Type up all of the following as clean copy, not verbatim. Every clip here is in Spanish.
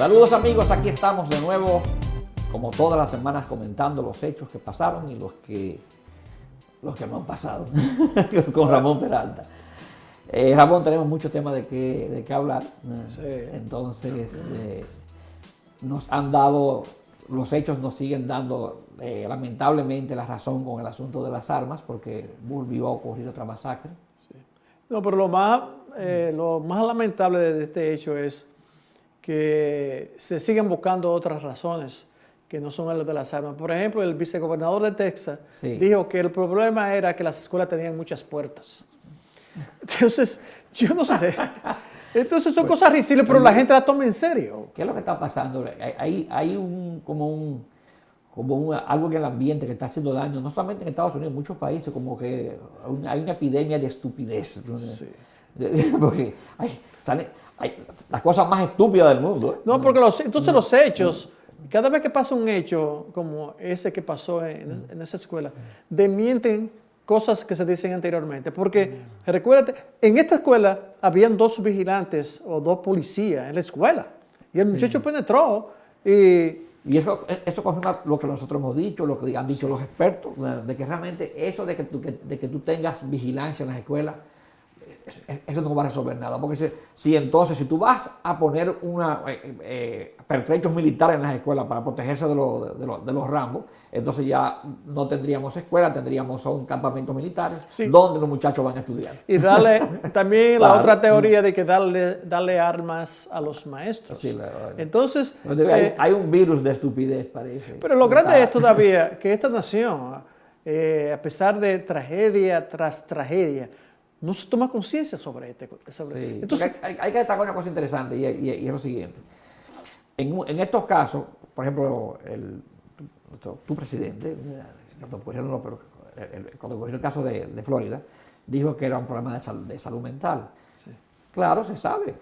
Saludos amigos, aquí estamos de nuevo, como todas las semanas, comentando los hechos que pasaron y los que no han pasado, con Ramón Peralta. Ramón, tenemos muchos temas de qué hablar, Sí. entonces nos han dado, los hechos nos siguen dando lamentablemente la razón con el asunto de las armas, porque volvió a ocurrir otra masacre. No, pero lo más lamentable de este hecho es que se siguen buscando otras razones que no son las de las armas. Por ejemplo, el vicegobernador de Texas dijo que el problema era que las escuelas tenían muchas puertas. Entonces, yo no sé. Entonces son cosas risibles, pero la gente la toma en serio. ¿Qué es lo que está pasando? Hay algo en el ambiente que está haciendo daño, no solamente en Estados Unidos, en muchos países, como que hay una epidemia de estupidez. Sí. Porque sale las cosas más estúpidas del mundo. No, porque entonces los hechos, cada vez que pasa un hecho como ese que pasó en esa escuela, desmienten cosas que se dicen anteriormente. Porque, recuérdate, en esta escuela habían 2 vigilantes o 2 policías en la escuela. Y el muchacho penetró Y eso confirma lo que nosotros hemos dicho, lo que han dicho los expertos, de que realmente eso de que tú tengas vigilancia en las escuelas, eso no va a resolver nada. Porque si tú vas a poner pertrechos militares en las escuelas para protegerse de los rambos, entonces ya no tendríamos escuelas, tendríamos un campamento militar donde los muchachos van a estudiar. Y darle también la otra teoría de que darle armas a los maestros. Sí, entonces, hay un virus de estupidez, parece. Pero lo grande es todavía que esta nación, a pesar de tragedia tras tragedia, no se toma conciencia sobre esto. Sí, entonces, hay que destacar una cosa interesante y es lo siguiente. En estos casos, por ejemplo, tu presidente, cuando ocurrió el caso de Florida, dijo que era un problema de salud mental. Sí. Claro, se sabe.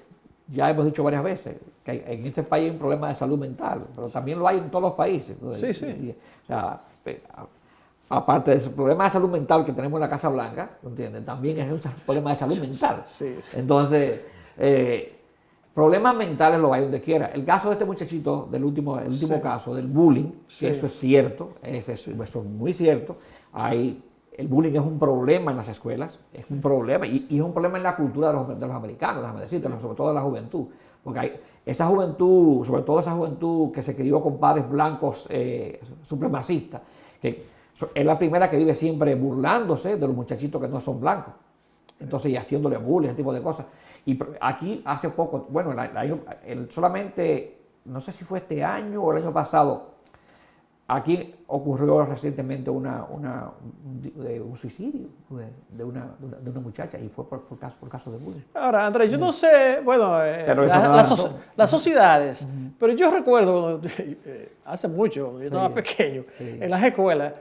Ya hemos dicho varias veces que en este país hay un problema de salud mental, pero también lo hay en todos los países. Sí. O sea, aparte del problema de salud mental que tenemos en la Casa Blanca, ¿entiendes? También es un problema de salud mental. Sí. Entonces, problemas mentales lo hay donde quiera. El caso de este muchachito, el último caso, del bullying, que eso es cierto, eso es muy cierto. El bullying es un problema en las escuelas, es un problema, y es un problema en la cultura de los americanos, déjame decirte, sobre todo de la juventud. Porque hay esa juventud, sobre todo esa juventud que se crió con padres blancos supremacistas, que es la primera que vive siempre burlándose de los muchachitos que no son blancos. Entonces, y haciéndole bullying, ese tipo de cosas. Y aquí hace poco, bueno, solamente, no sé si fue este año o el año pasado, aquí ocurrió recientemente un suicidio de una muchacha y fue por caso de bullying. Ahora, Andrés, yo no sé, bueno, las sociedades, pero yo recuerdo hace mucho, yo estaba pequeño, en las escuelas,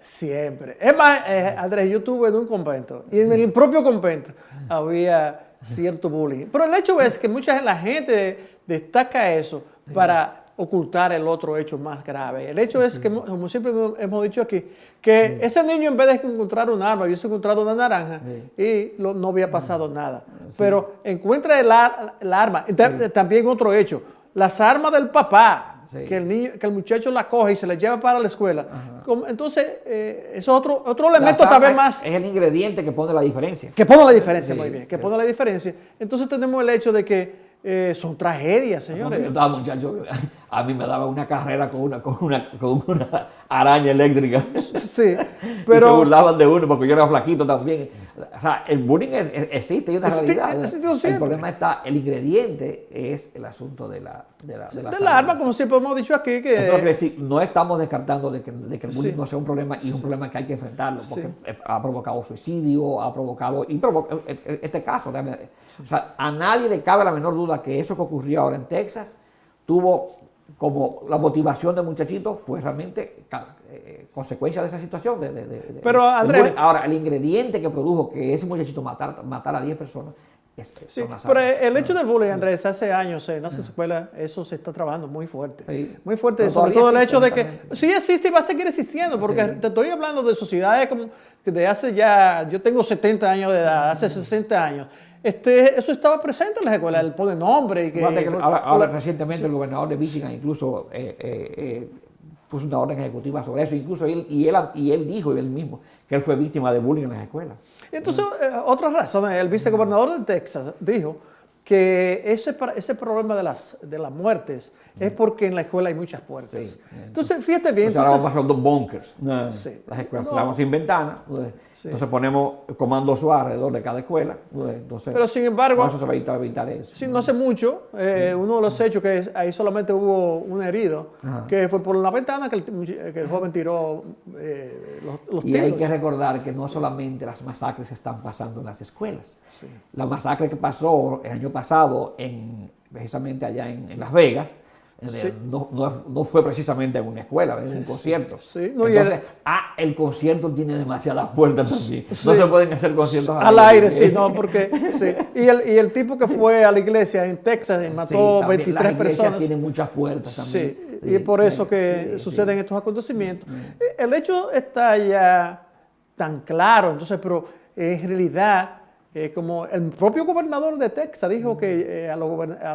siempre. Es más, Andrés, yo estuve en un convento y en el propio convento había cierto bullying. Pero el hecho es que la gente destaca eso para ocultar el otro hecho más grave. El hecho es que, como siempre hemos dicho aquí, que ese niño en vez de encontrar un arma, hubiese encontrado una naranja y no había pasado nada. Pero encuentra el arma. También otro hecho, las armas del papá. Sí. Que el muchacho la coge y se la lleva para la escuela. Entonces, eso es otro elemento también más. Es el ingrediente que pone la diferencia. Que pone la diferencia, muy bien. Que pone la diferencia. Entonces tenemos el hecho de que son tragedias, señores. Yo estaba muchacho, a mí me daba una carrera con una araña eléctrica. Sí, pero... Y se burlaban de uno porque yo era flaquito también. O sea, el bullying existe, es una realidad. El problema está, el ingrediente es el asunto de la arma, como siempre hemos dicho aquí. No estamos descartando de que el bullying no sea un problema, y es un problema que hay que enfrentarlo, porque ha provocado suicidio, este caso. O sea, a nadie le cabe la menor duda que eso que ocurrió ahora en Texas tuvo como la motivación del muchachito, fue realmente consecuencia de esa situación. Pero, Andrés, ahora, el ingrediente que produjo que ese muchachito matara a 10 personas Sí, pero el hecho del bullying, Andrés, hace años en las escuelas, eso se está trabajando muy fuerte. Sí. Muy fuerte, Pero sobre todo el hecho de que también. sí existe y va a seguir existiendo, porque te estoy hablando de sociedades como que de hace ya, yo tengo 70 años de edad, hace 60 años. Eso estaba presente en las escuelas, el pone nombre. Y ahora recientemente el gobernador de Michigan incluso puso una orden ejecutiva sobre eso, incluso él dijo él mismo que él fue víctima de bullying en las escuelas. Entonces, otra razón, el vicegobernador de Texas dijo que ese problema de las muertes es porque en la escuela hay muchas puertas. Sí. Entonces, fíjate bien. Ahora vamos a hacer dos bunkers. Sí. Las escuelas se las sin ventanas. Entonces ponemos comando SWAT alrededor de cada escuela. Entonces, pero sin embargo, eso se va a evitar eso. Sí, no hace mucho, uno de los hechos que ahí solamente hubo un herido, que fue por la ventana que el joven tiró los tiros. Y hay que recordar que no solamente las masacres están pasando en las escuelas. Sí. La masacre que pasó el año pasado, precisamente allá en Las Vegas, sí. no fue precisamente en una escuela, en un concierto. Sí, no, entonces, el concierto tiene demasiadas puertas también. Sí. No se pueden hacer conciertos al aire. Sí, no, porque sí. Y el tipo que fue a la iglesia en Texas y mató 23 personas. Tiene muchas puertas también. Sí, y es por eso que suceden estos acontecimientos. El hecho está ya tan claro, entonces, pero en realidad, como el propio gobernador de Texas dijo que a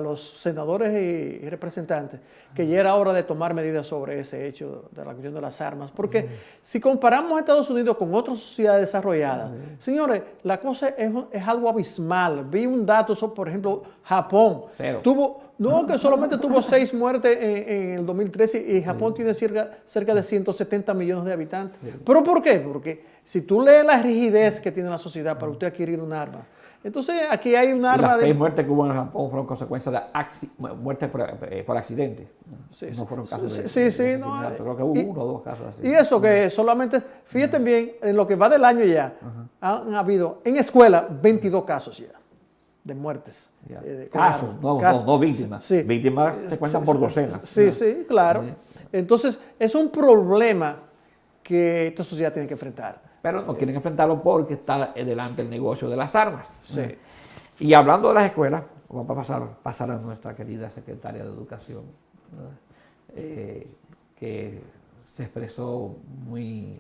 los senadores y representantes que ya era hora de tomar medidas sobre ese hecho de la cuestión de las armas, porque si comparamos a Estados Unidos con otras sociedades desarrolladas, señores, la cosa es algo abismal. Vi un dato, por ejemplo, Japón que solamente tuvo 6 muertes en el 2013 y Japón tiene cerca de 170 millones de habitantes. ¿Pero por qué? Porque si tú lees la rigidez que tiene la sociedad para usted adquirir un arma, entonces aquí hay un arma. Las 6 muertes que hubo en Japón fueron consecuencias de muertes por accidente. Sí, no fueron casos de asesinato. Creo que hubo 1 o 2 casos así. Y eso que solamente, fíjate bien, en lo que va del año ya, han habido en escuela 22 casos ya de muertes. Casos, no víctimas. Sí. Víctimas se cuentan por docenas. Sí, claro. Entonces, es un problema que esta sociedad tiene que enfrentar. Pero no quieren enfrentarlo porque está delante el negocio de las armas. Sí. Y hablando de las escuelas, vamos a pasar a nuestra querida secretaria de Educación, que se expresó muy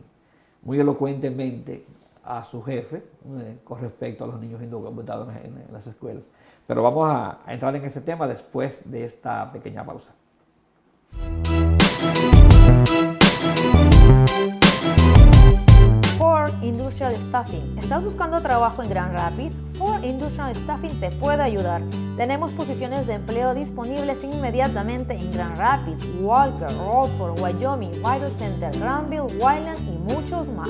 elocuentemente a su jefe con respecto a los niños indocumentados en las escuelas. Pero vamos a entrar en ese tema después de esta pequeña pausa. Ford Industrial Staffing. ¿Estás buscando trabajo en Grand Rapids? Ford Industrial Staffing te puede ayudar. Tenemos posiciones de empleo disponibles inmediatamente en Grand Rapids, Walker, Rockford, Wyoming, Vital Center, Granville, Wyland y muchos más.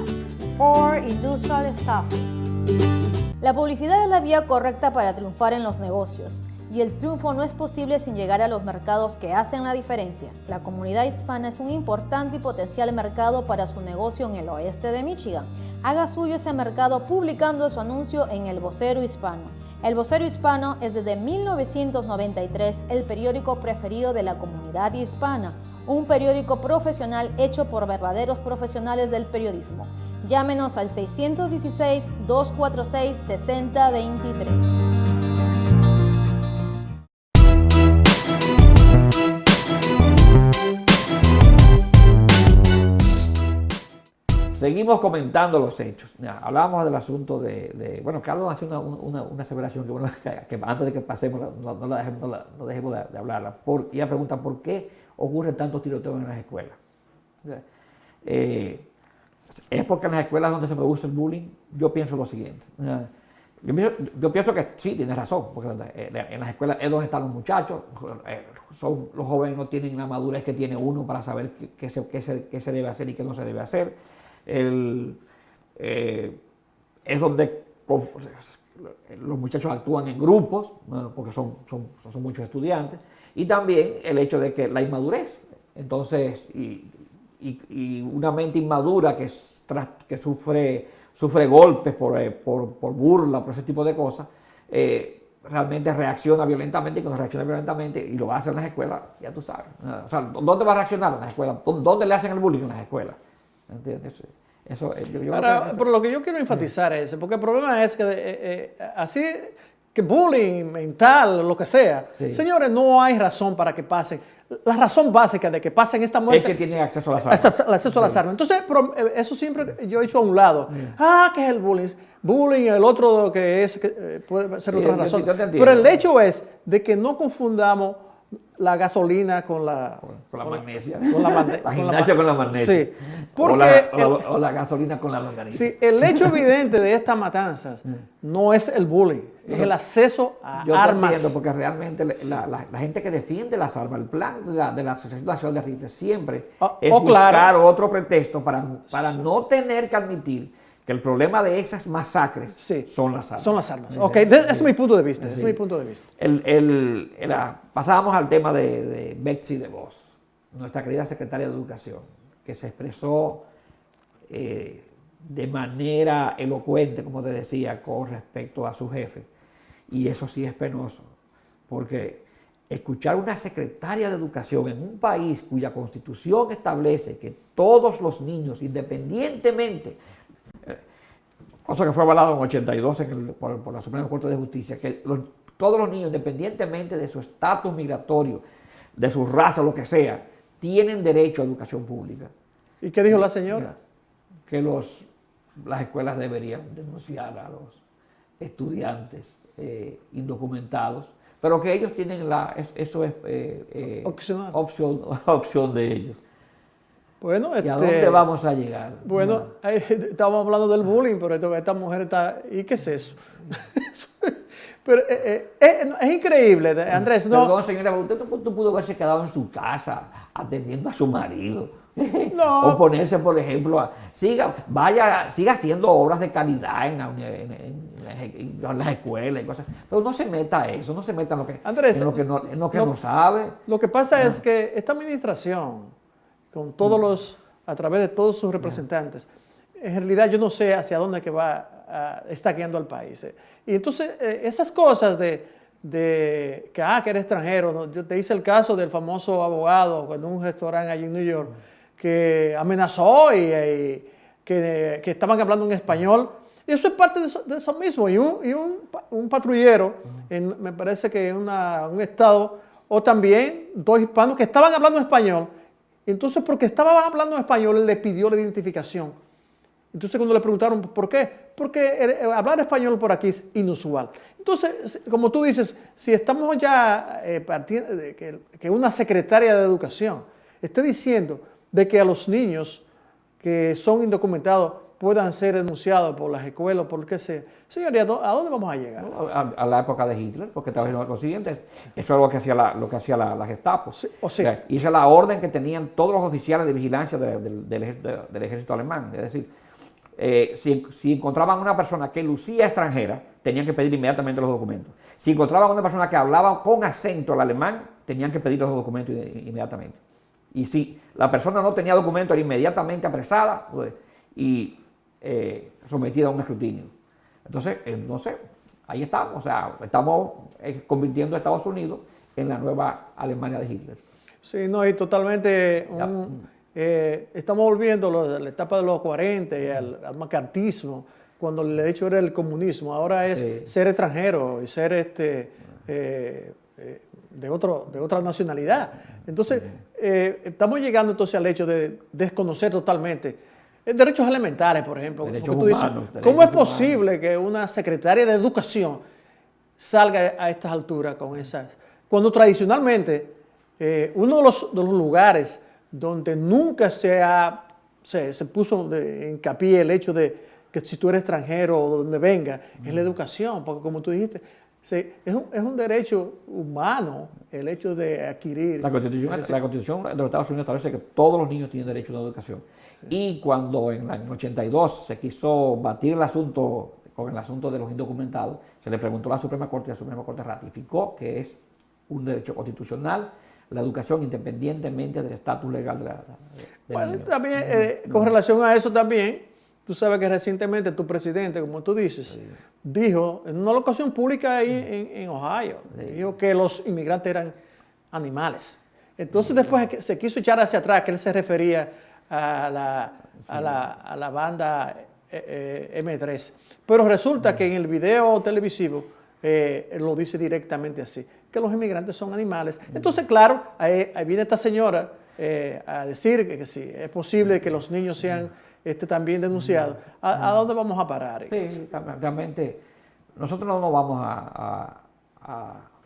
Ford Industrial Staffing. La publicidad es la vía correcta para triunfar en los negocios. Y el triunfo no es posible sin llegar a los mercados que hacen la diferencia. La comunidad hispana es un importante y potencial mercado para su negocio en el oeste de Michigan. Haga suyo ese mercado publicando su anuncio en El Vocero Hispano. El Vocero Hispano es desde 1993 el periódico preferido de la comunidad hispana. Un periódico profesional hecho por verdaderos profesionales del periodismo. Llámenos al 616-246-6023. Seguimos comentando los hechos. Hablábamos del asunto bueno, Carlos hace una aseveración que antes de que pasemos no dejemos de hablarla. Ella pregunta por qué ocurren tantos tiroteos en las escuelas. ¿Es porque en las escuelas donde se produce el bullying? Yo pienso lo siguiente. Yo pienso que sí, tienes razón, porque en las escuelas es donde están los muchachos, los jóvenes no tienen la madurez que tiene uno para saber qué se debe hacer y qué no se debe hacer. Es donde los muchachos actúan en grupos, porque son muchos estudiantes, y también el hecho de que la inmadurez, entonces, y una mente inmadura que sufre golpes por burla, por ese tipo de cosas, realmente reacciona violentamente, y cuando reacciona violentamente y lo hace en las escuelas, ya tú sabes. O sea, ¿dónde va a reaccionar en las escuelas? ¿Dónde le hacen el bullying en las escuelas? ¿Entiendes? Pero lo que yo quiero enfatizar es, porque el problema es que así que bullying mental, lo que sea. Sí. Señores, no hay razón para que pasen. La razón básica de que pasen esta muerte es que tienen acceso a las armas. Acceso a las armas. Entonces, eso siempre yo he hecho a un lado. Que es el bullying. Bullying, el otro que puede ser otra razón. Pero el hecho es de que no confundamos la gasolina con la magnesia. La gimnasia con la magnesia. Sí. O la gasolina con la longaniza. Sí, el hecho evidente de estas matanzas no es el bullying, es el acceso a armas. Yo entiendo, porque realmente la gente que defiende las armas, el plan de la Asociación Nacional de Rifles siempre es buscar otro pretexto para no tener que admitir que el problema de esas masacres son las armas. Son las armas. Ok, ese es mi punto de vista. Sí. Pasábamos al tema de Betsy DeVos, nuestra querida secretaria de Educación, que se expresó de manera elocuente, como te decía, con respecto a su jefe. Y eso sí es penoso, porque escuchar una secretaria de Educación en un país cuya Constitución establece que todos los niños, independientemente, cosa que fue avalado en 82 por la Suprema Corte de Justicia, que todos los niños, independientemente de su estatus migratorio, de su raza, lo que sea, tienen derecho a educación pública. ¿Y qué dijo la señora? Que las escuelas deberían denunciar a los estudiantes indocumentados, pero que ellos tienen eso es opción de ellos. Bueno, ¿y a dónde vamos a llegar? Bueno, estábamos hablando del bullying, pero esta mujer está... ¿Y qué es eso? Pero es increíble, Andrés. Perdón, señora, usted pudo haberse quedado en su casa atendiendo a su marido. No. O ponerse, por ejemplo, siga haciendo obras de calidad en las escuelas y cosas. Pero no se meta a eso, no se meta en lo que, Andrés, en lo que no sabe. Lo que pasa es que esta administración, con todos a través de todos sus representantes, en realidad yo no sé hacia dónde está guiando al país. Y entonces esas cosas de que eres extranjero, ¿no? Yo te hice el caso del famoso abogado en un restaurante allí en New York que amenazó y que estaban hablando en español. Y eso es parte de eso mismo. Y un patrullero, me parece que en un estado, o también dos hispanos que estaban hablando español. Entonces, porque estaban hablando español, él le pidió la identificación. Entonces, cuando le preguntaron por qué, porque hablar español por aquí es inusual. Entonces, como tú dices, si estamos ya partiendo de que una secretaria de Educación esté diciendo de que a los niños que son indocumentados puedan ser denunciados por las escuelas, por lo que sea. Señoría, ¿a dónde vamos a llegar? A la época de Hitler, porque estaba diciendo lo siguiente, eso es lo que hacía la Gestapo. Sí. Y esa es la orden que tenían todos los oficiales de vigilancia del ejército alemán. Es decir, si encontraban una persona que lucía extranjera, tenían que pedir inmediatamente los documentos. Si encontraban una persona que hablaba con acento al alemán, tenían que pedir los documentos inmediatamente. Y si la persona no tenía documento, era inmediatamente apresada y sometida a un escrutinio. Entonces, ahí estamos. O sea, estamos convirtiendo a Estados Unidos en la nueva Alemania de Hitler. Sí, no, y totalmente... estamos volviendo a la etapa de los 40 y al macartismo, cuando el hecho era el comunismo. Ahora es ser extranjero y ser de otra nacionalidad. Entonces, estamos llegando entonces al hecho de desconocer totalmente derechos elementales, por ejemplo. Derechos humanos. ¿Cómo es posible que una secretaria de Educación salga a estas alturas con esas? Cuando tradicionalmente uno de los lugares donde nunca se puso de hincapié el hecho de que si tú eres extranjero o donde venga, es la educación, porque como tú dijiste, es un derecho humano el hecho de adquirir. La Constitución de los Estados Unidos establece que todos los niños tienen derecho a una educación. Y cuando en el 82 se quiso batir el asunto con el asunto de los indocumentados, se le preguntó a la Suprema Corte y la Suprema Corte ratificó que es un derecho constitucional la educación independientemente del estatus legal del niño. También, con relación a eso también, tú sabes que recientemente tu presidente, como tú dices, dijo en una locación pública ahí en Ohio, dijo que los inmigrantes eran animales. Entonces después se quiso echar hacia atrás, que él se refería a la banda M3. Pero resulta que en el video televisivo lo dice directamente así, que los inmigrantes son animales. Entonces, claro, ahí viene esta señora a decir que sí, es posible que los niños sean también denunciados. ¿A dónde vamos a parar? Sí, realmente nosotros no vamos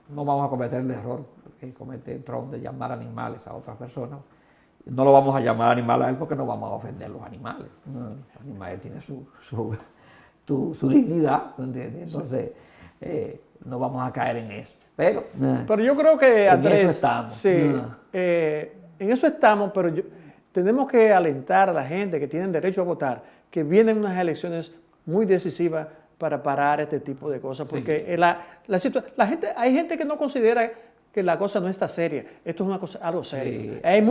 no vamos a cometer el error que comete Trump de llamar animales a otras personas. No lo vamos a llamar animal a él porque no vamos a ofender a los animales. Los animales tienen su dignidad, ¿entiendes? Entonces, no vamos a caer en eso. Pero yo creo que, Andrés, en eso estamos. Sí, en eso estamos, pero tenemos que alentar a la gente que tienen derecho a votar, que vienen unas elecciones muy decisivas para parar este tipo de cosas, porque hay gente que no considera que la cosa no está seria. Esto es una cosa, algo serio. Sí. Hay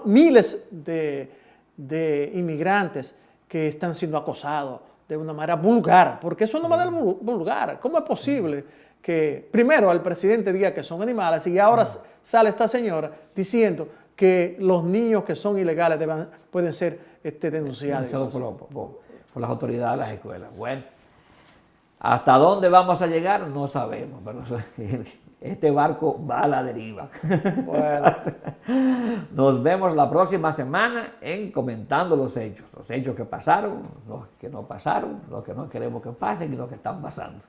miles de inmigrantes que están siendo acosados de una manera vulgar, porque eso es una manera vulgar. ¿Cómo es posible que primero el presidente diga que son animales y ahora sale esta señora diciendo que los niños que son ilegales pueden ser denunciados por las autoridades de las escuelas? Bueno, ¿hasta dónde vamos a llegar? No sabemos, pero este barco va a la deriva. Bueno. Nos vemos la próxima semana en Comentando los hechos que pasaron, los que no pasaron, los que no queremos que pasen y los que están pasando.